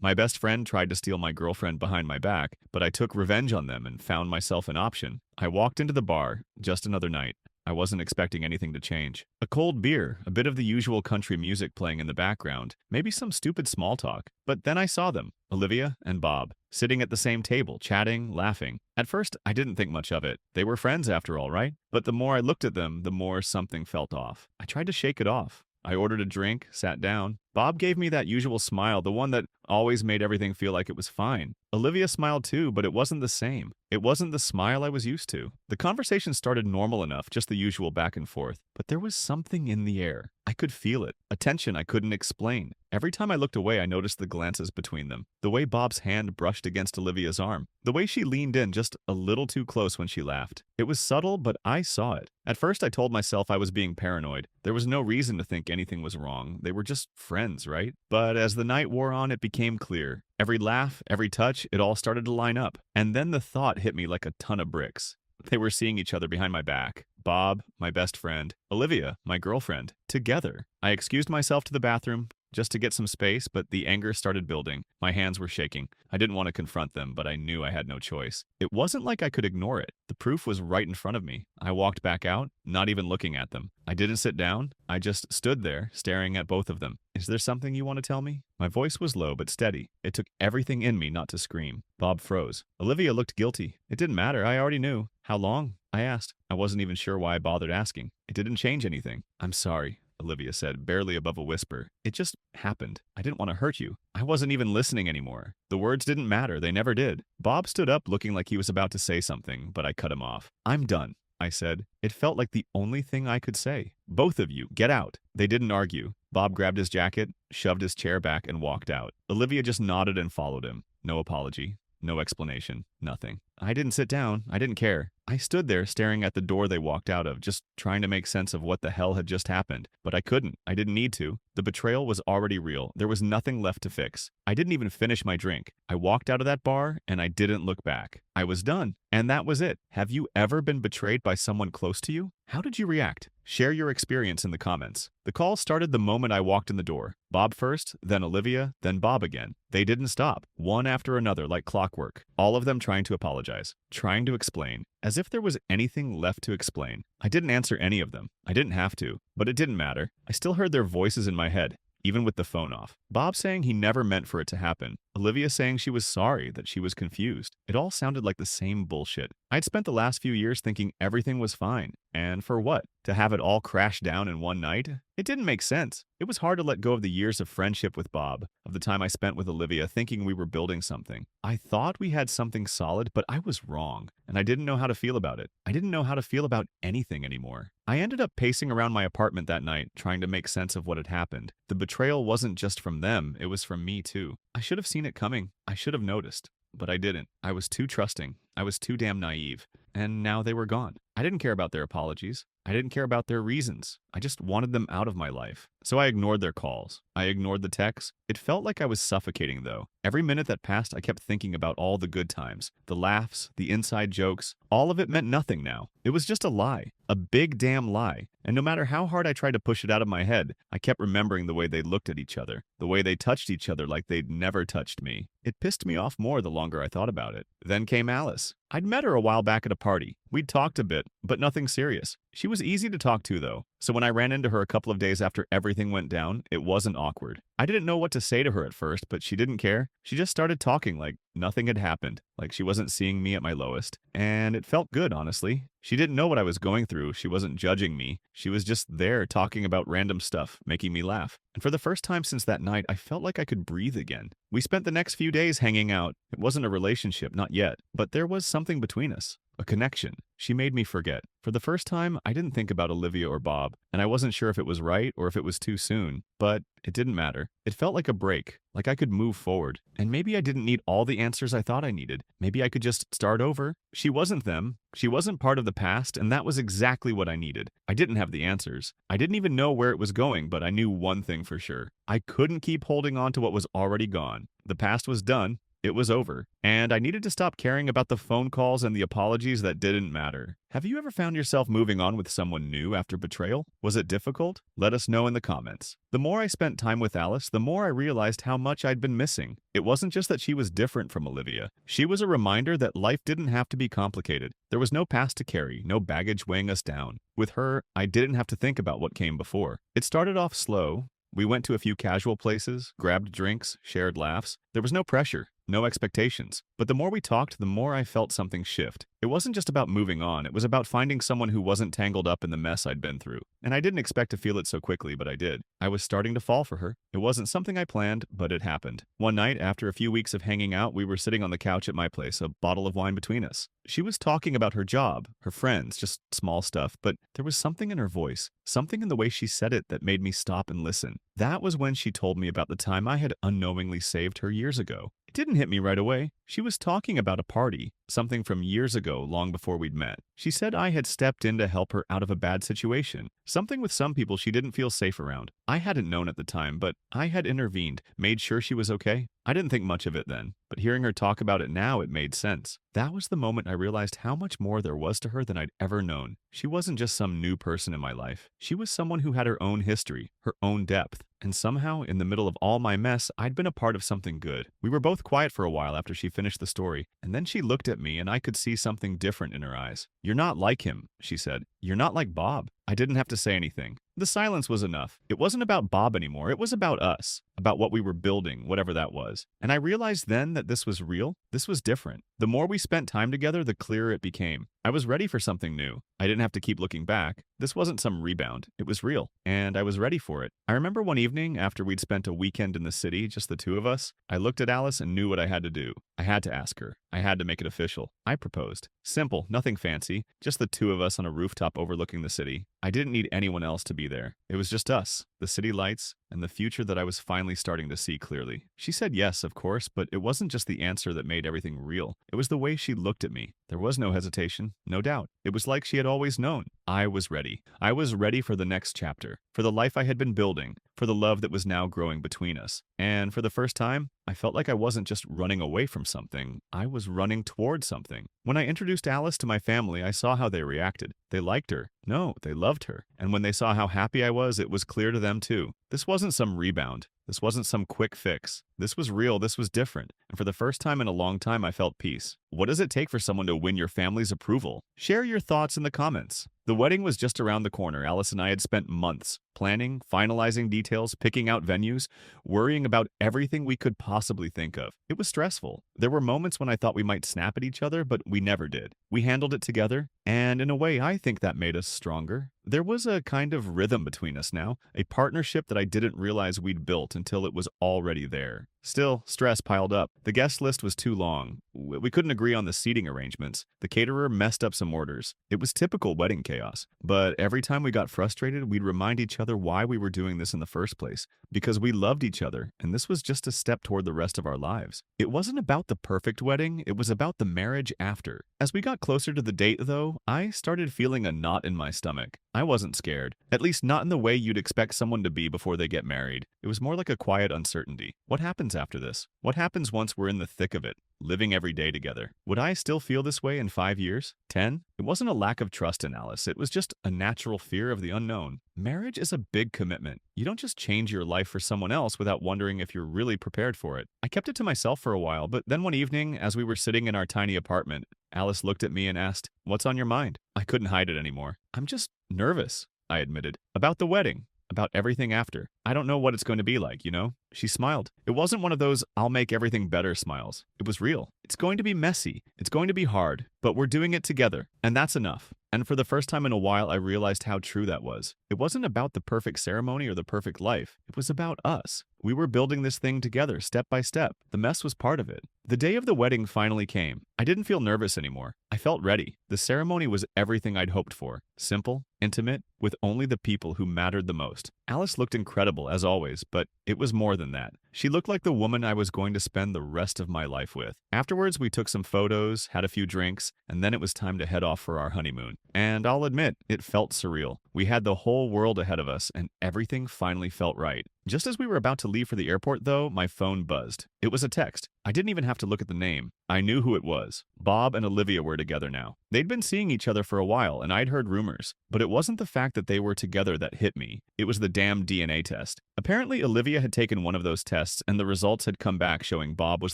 My best friend tried to steal my girlfriend behind my back, but I took revenge on them and found myself an option. I walked into the bar, just another night. I wasn't expecting anything to change. A cold beer, a bit of the usual country music playing in the background, maybe some stupid small talk. But then I saw them, Olivia and Bob, sitting at the same table, chatting, laughing. At first, I didn't think much of it. They were friends after all, right? But the more I looked at them, the more something felt off. I tried to shake it off. I ordered a drink, sat down. Bob gave me that usual smile, the one that always made everything feel like it was fine. Olivia smiled too, but it wasn't the same. It wasn't the smile I was used to. The conversation started normal enough, just the usual back and forth, but there was something in the air. I could feel it, a tension I couldn't explain. Every time I looked away, I noticed the glances between them, the way Bob's hand brushed against Olivia's arm, the way she leaned in just a little too close when she laughed. It was subtle, but I saw it. At first, I told myself I was being paranoid. There was no reason to think anything was wrong. They were just friends, right? But as the night wore on, it became clear. Every laugh, every touch, it all started to line up. And then the thought hit me like a ton of bricks. They were seeing each other behind my back. Bob, my best friend, Olivia, my girlfriend, together. I excused myself to the bathroom just to get some space, but the anger started building. My hands were shaking. I didn't want to confront them, but I knew I had no choice. It wasn't like I could ignore it. The proof was right in front of me. I walked back out, not even looking at them. I didn't sit down. I just stood there, staring at both of them. Is there something you want to tell me? My voice was low but steady. It took everything in me not to scream. Bob froze. Olivia looked guilty. It didn't matter. I already knew. How long? I asked. I wasn't even sure why I bothered asking. It didn't change anything. I'm sorry, Olivia said, barely above a whisper. It just happened. I didn't want to hurt you. I wasn't even listening anymore. The words didn't matter. They never did. Bob stood up looking like he was about to say something, but I cut him off. I'm done, I said. It felt like the only thing I could say. Both of you, get out. They didn't argue. Bob grabbed his jacket, shoved his chair back, and walked out. Olivia just nodded and followed him. No apology. No explanation. Nothing. I didn't sit down. I didn't care. I stood there staring at the door they walked out of, just trying to make sense of what the hell had just happened. But I couldn't. I didn't need to. The betrayal was already real. There was nothing left to fix. I didn't even finish my drink. I walked out of that bar, and I didn't look back. I was done. And that was it. Have you ever been betrayed by someone close to you? How did you react? Share your experience in the comments. The call started the moment I walked in the door. Bob first, then Olivia, then Bob again. They didn't stop, one after another like clockwork, all of them trying to apologize, trying to explain, as if there was anything left to explain. I didn't answer any of them. I didn't have to, but it didn't matter. I still heard their voices in my head, even with the phone off. Bob saying he never meant for it to happen. Olivia saying she was sorry, that she was confused. It all sounded like the same bullshit. I'd spent the last few years thinking everything was fine. And for what? To have it all crash down in one night? It didn't make sense. It was hard to let go of the years of friendship with Bob, of the time I spent with Olivia thinking we were building something. I thought we had something solid, but I was wrong, and I didn't know how to feel about it. I didn't know how to feel about anything anymore. I ended up pacing around my apartment that night, trying to make sense of what had happened. The betrayal wasn't just from them, it was from me too. I should have seen it coming. I should have noticed. But I didn't. I was too trusting. I was too damn naive. And now they were gone. I didn't care about their apologies. I didn't care about their reasons. I just wanted them out of my life. So I ignored their calls. I ignored the texts. It felt like I was suffocating, though. Every minute that passed, I kept thinking about all the good times, the laughs, the inside jokes. All of it meant nothing now. It was just a lie. A big damn lie. And no matter how hard I tried to push it out of my head, I kept remembering the way they looked at each other, the way they touched each other like they'd never touched me. It pissed me off more the longer I thought about it. Then came Alice. I'd met her a while back at a party. We'd talked a bit, but nothing serious. She was easy to talk to, though, so when I ran into her a couple of days after everything went down, it wasn't awkward. I didn't know what to say to her at first, but she didn't care. She just started talking like nothing had happened, like she wasn't seeing me at my lowest. And it felt good, honestly. She didn't know what I was going through. She wasn't judging me. She was just there talking about random stuff, making me laugh. And for the first time since that night, I felt like I could breathe again. We spent the next few days hanging out. It wasn't a relationship, not yet, but there was something between us. A connection. She made me forget. For the first time, I didn't think about Olivia or Bob, and I wasn't sure if it was right or if it was too soon, but it didn't matter. It felt like a break, like I could move forward. And maybe I didn't need all the answers I thought I needed. Maybe I could just start over. She wasn't them. She wasn't part of the past, and that was exactly what I needed. I didn't have the answers. I didn't even know where it was going, but I knew one thing for sure. I couldn't keep holding on to what was already gone. The past was done. It was over, and I needed to stop caring about the phone calls and the apologies that didn't matter. Have you ever found yourself moving on with someone new after betrayal? Was it difficult? Let us know in the comments. The more I spent time with Alice, the more I realized how much I'd been missing. It wasn't just that she was different from Olivia. She was a reminder that life didn't have to be complicated. There was no past to carry, no baggage weighing us down. With her, I didn't have to think about what came before. It started off slow. We went to a few casual places, grabbed drinks, shared laughs. There was no pressure, no expectations. But the more we talked, the more I felt something shift. It wasn't just about moving on, it was about finding someone who wasn't tangled up in the mess I'd been through. And I didn't expect to feel it so quickly, but I did. I was starting to fall for her. It wasn't something I planned, but it happened. One night, after a few weeks of hanging out, we were sitting on the couch at my place, a bottle of wine between us. She was talking about her job, her friends, just small stuff, but there was something in her voice, something in the way she said it that made me stop and listen. That was when she told me about the time I had unknowingly saved her years ago. It didn't hit me right away. She was talking about a party, something from years ago, long before we'd met. She said I had stepped in to help her out of a bad situation, something with some people she didn't feel safe around. I hadn't known at the time, but I had intervened, made sure she was okay. I didn't think much of it then, but hearing her talk about it now, it made sense. That was the moment I realized how much more there was to her than I'd ever known. She wasn't just some new person in my life. She was someone who had her own history, her own depth. And somehow, in the middle of all my mess, I'd been a part of something good. We were both quiet for a while after she finished the story, and then she looked at me and I could see something different in her eyes. "You're not like him," she said. "You're not like Bob." I didn't have to say anything. The silence was enough. It wasn't about Bob anymore. It was about us, about what we were building, whatever that was. And I realized then that this was real. This was different. The more we spent time together, the clearer it became. I was ready for something new. I didn't have to keep looking back. This wasn't some rebound. It was real, and I was ready for it. I remember one evening, after we'd spent a weekend in the city, just the two of us, I looked at Alice and knew what I had to do. I had to ask her. I had to make it official. I proposed. Simple, nothing fancy, just the two of us on a rooftop overlooking the city. I didn't need anyone else to be there. It was just us, the city lights, and the future that I was finally starting to see clearly. She said yes, of course, but it wasn't just the answer that made everything real. It was the way she looked at me. There was no hesitation, no doubt. It was like she had always known. I was ready. I was ready for the next chapter, for the life I had been building, for the love that was now growing between us. And for the first time, I felt like I wasn't just running away from something, I was running toward something. When I introduced Alice to my family, I saw how they reacted. They liked her. No, they loved her. And when they saw how happy I was, it was clear to them too. This wasn't some rebound. This wasn't some quick fix. This was real, this was different. And for the first time in a long time, I felt peace. What does it take for someone to win your family's approval? Share your thoughts in the comments. The wedding was just around the corner. Alice and I had spent months planning, finalizing details, picking out venues, worrying about everything we could possibly think of. It was stressful. There were moments when I thought we might snap at each other, but we never did. We handled it together, and in a way, I think that made us stronger. There was a kind of rhythm between us now, a partnership that I didn't realize we'd built until it was already there. Still, stress piled up. The guest list was too long. We couldn't agree on the seating arrangements. The caterer messed up some orders. It was typical wedding chaos. But every time we got frustrated, we'd remind each other why we were doing this in the first place. Because we loved each other, and this was just a step toward the rest of our lives. It wasn't about the perfect wedding, it was about the marriage after. As we got closer to the date, though, I started feeling a knot in my stomach. I wasn't scared. At least not in the way you'd expect someone to be before they get married. It was more like a quiet uncertainty. What happens after this? What happens once we're in the thick of it, living every day together? Would I still feel this way in 5 years? 10? It wasn't a lack of trust in Alice. It was just a natural fear of the unknown. Marriage is a big commitment. You don't just change your life for someone else without wondering if you're really prepared for it. I kept it to myself for a while, but then one evening, as we were sitting in our tiny apartment, Alice looked at me and asked, "What's on your mind?" I couldn't hide it anymore. "I'm just nervous," I admitted. "About the wedding. About everything after. I don't know what it's going to be like, you know?" She smiled. It wasn't one of those "I'll make everything better" smiles. It was real. It's going to be messy. It's going to be hard. But we're doing it together. And that's enough. And for the first time in a while, I realized how true that was. It wasn't about the perfect ceremony or the perfect life. It was about us. We were building this thing together, step by step. The mess was part of it. The day of the wedding finally came. I didn't feel nervous anymore. I felt ready. The ceremony was everything I'd hoped for. Simple, intimate, with only the people who mattered the most. Alice looked incredible, as always, but it was more than that. She looked like the woman I was going to spend the rest of my life with. Afterwards, we took some photos, had a few drinks, and then it was time to head off for our honeymoon. And I'll admit, it felt surreal. We had the whole world ahead of us, and everything finally felt right. Just as we were about to leave for the airport, though, my phone buzzed. It was a text. I didn't even have to look at the name. I knew who it was. Bob and Olivia were together now. They'd been seeing each other for a while, and I'd heard rumors. But it wasn't the fact that they were together that hit me. It was the damn DNA test. Apparently, Olivia had taken one of those tests, and the results had come back showing Bob was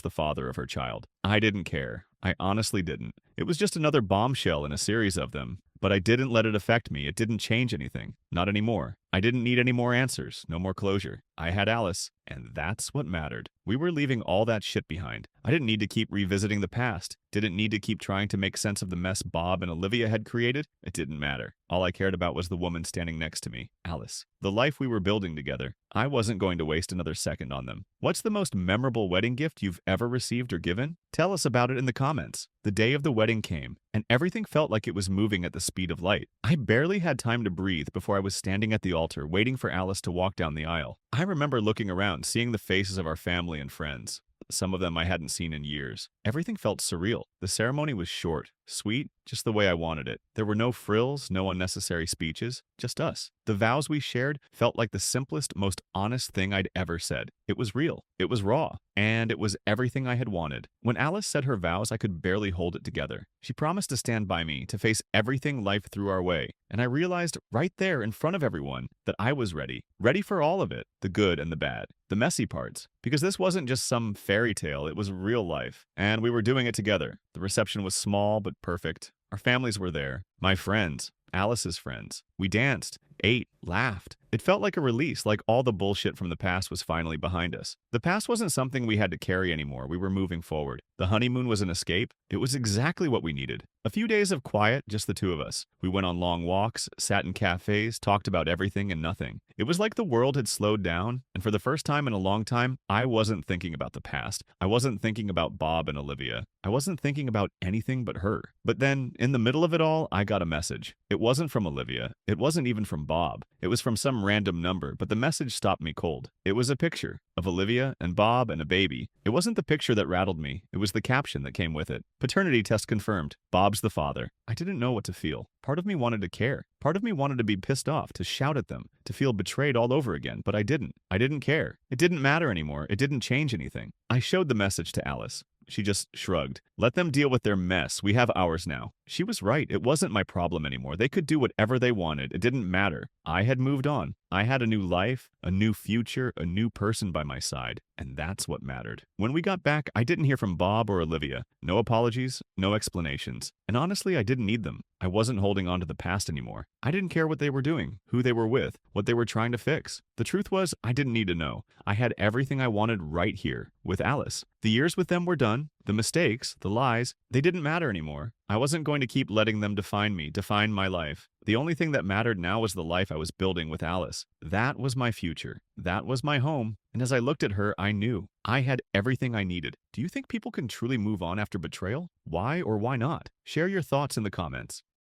the father of her child. I didn't care. I honestly didn't. It was just another bombshell in a series of them. But I didn't let it affect me. It didn't change anything. Not anymore. I didn't need any more answers, no more closure. I had Alice, and that's what mattered. We were leaving all that shit behind. I didn't need to keep revisiting the past. Didn't need to keep trying to make sense of the mess Bob and Olivia had created. It didn't matter. All I cared about was the woman standing next to me, Alice. The life we were building together. I wasn't going to waste another second on them. What's the most memorable wedding gift you've ever received or given? Tell us about it in the comments. The day of the wedding came, and everything felt like it was moving at the speed of light. I barely had time to breathe before I was standing at the altar waiting for Alice to walk down the aisle. I remember looking around, seeing the faces of our family and friends. Some of them I hadn't seen in years. Everything felt surreal. The ceremony was short, sweet, just the way I wanted it. There were no frills, no unnecessary speeches, just us. The vows we shared felt like the simplest, most honest thing I'd ever said. It was real. It was raw. And it was everything I had wanted. When Alice said her vows, I could barely hold it together. She promised to stand by me, to face everything life threw our way. And I realized right there in front of everyone that I was ready. Ready for all of it, the good and the bad, the messy parts. Because this wasn't just some fairy tale, it was real life. And we were doing it together. The reception was small but perfect. Our families were there. My friends. Alice's friends. We danced, ate, laughed. It felt like a release, like all the bullshit from the past was finally behind us. The past wasn't something we had to carry anymore. We were moving forward. The honeymoon was an escape. It was exactly what we needed. A few days of quiet, just the two of us. We went on long walks, sat in cafes, talked about everything and nothing. It was like the world had slowed down, and for the first time in a long time, I wasn't thinking about the past. I wasn't thinking about Bob and Olivia. I wasn't thinking about anything but her. But then, in the middle of it all, I got a message. It wasn't from Olivia. It wasn't even from Bob. It was from some random number, but the message stopped me cold. It was a picture of Olivia and Bob and a baby. It wasn't the picture that rattled me. It was the caption that came with it. Paternity test confirmed. Bob's the father. I didn't know what to feel. Part of me wanted to care. Part of me wanted to be pissed off, to shout at them, to feel betrayed all over again, but I didn't. I didn't care. It didn't matter anymore. It didn't change anything. I showed the message to Alice. She just shrugged. Let them deal with their mess. We have ours now. She was right. It wasn't my problem anymore. They could do whatever they wanted. It didn't matter. I had moved on. I had a new life, a new future, a new person by my side, and that's what mattered. When we got back, I didn't hear from Bob or Olivia. No apologies, no explanations. And honestly, I didn't need them. I wasn't holding on to the past anymore. I didn't care what they were doing, who they were with, what they were trying to fix. The truth was, I didn't need to know. I had everything I wanted right here, with Alice. The years with them were done. The mistakes, the lies, they didn't matter anymore. I wasn't going to keep letting them define me, define my life. The only thing that mattered now was the life I was building with Alice. That was my future. That was my home. And as I looked at her, I knew I had everything I needed. Do you think people can truly move on after betrayal? Why or why not? Share your thoughts in the comments.